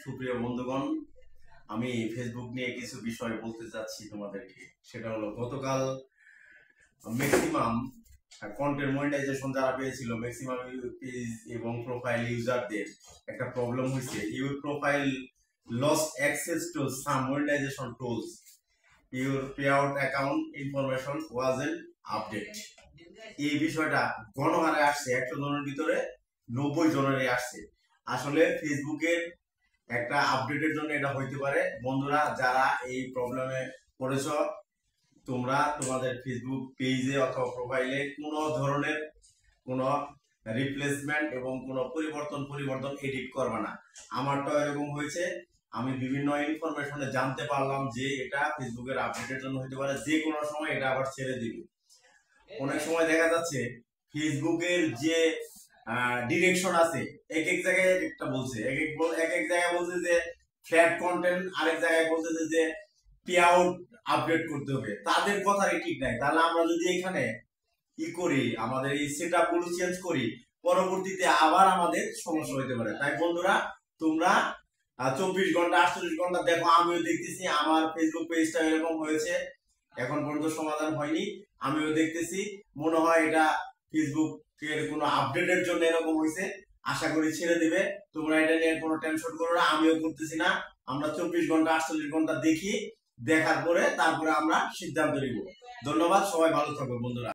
সুপ্রিয় বন্ধুগণ, আমি ফেসবুক নিয়ে কিছু বিষয় বলতে চাচ্ছি তোমাদেরকে। সেটা হলো গতকাল ম্যাক্সিমাম কন্টেন্ট মনিটাইজেশন যারা পেয়েছিল, ম্যাক্সিমাম পেজ এবং প্রোফাইল ইউজারদের একটা প্রবলেম হয়েছে। Your profile lost access to some monetization tools, your payout account information wasn't update. এই বিষয়টা গণহারে আসছে, 100 জনের ভিতরে 90 জনেরই আসছে। আসলে ফেসবুকের একটা আপডেটের জন্য এটা হইতে পারে। বন্ধুরা, যারা এই প্রবলেমে পড়েছ, তোমরা তোমাদের ফেসবুক পেজে অথবা প্রোফাইলে কোনো ধরনের কোনো রিপ্লেসমেন্ট এবং কোনো পরিবর্তন এডিট করবে না। আমারটা এরকম হয়েছে। আমি বিভিন্ন ইনফরমেশনে জানতে পারলাম যে এটা ফেসবুকের আপডেটের জন্য হইতে পারে, যে কোনো সময় এটা আবার ছেড়ে দিবে। অনেক সময় দেখা যাচ্ছে ফেসবুকের যে ডিরেকশন আছে, এক এক জায়গায় একটা বলছে, এক এক জায়গায় বলছে যে ফ্ল্যাট কন্টেন্ট, আরেক জায়গায় বলছে যে পেআউট আপডেট করতে হবে। তাদের কথাই ঠিক নাই। তাহলে আমরা যদি এখানে করি, আমাদের এই সেটআপ গুলো চেঞ্জ করি, পরবর্তীতে আবার আমাদের সমস্যা হইতে পারে। তাই বন্ধুরা, তোমরা 24 ঘন্টা 48 ঘন্টা দেখো। আমিও দেখতেছি আমার ফেসবুক পেজটা এরকম হয়েছে, এখন পর্যন্ত সমাধান হয়নি। আমিও দেখতেছি, মনে হয় এটা ফেসবুকের কোনো আপডেটের জন্য এরকম হয়েছে। আশা করি ছেড়ে দিবে। তোমরা এটা নিয়ে কোনো টেনশন করো না, আমিও করতেছি না। আমরা 24 ঘন্টা 48 ঘন্টা দেখি, দেখার পরে তারপরে আমরা সিদ্ধান্ত নিব। ধন্যবাদ, সবাই ভালো থাকো বন্ধুরা।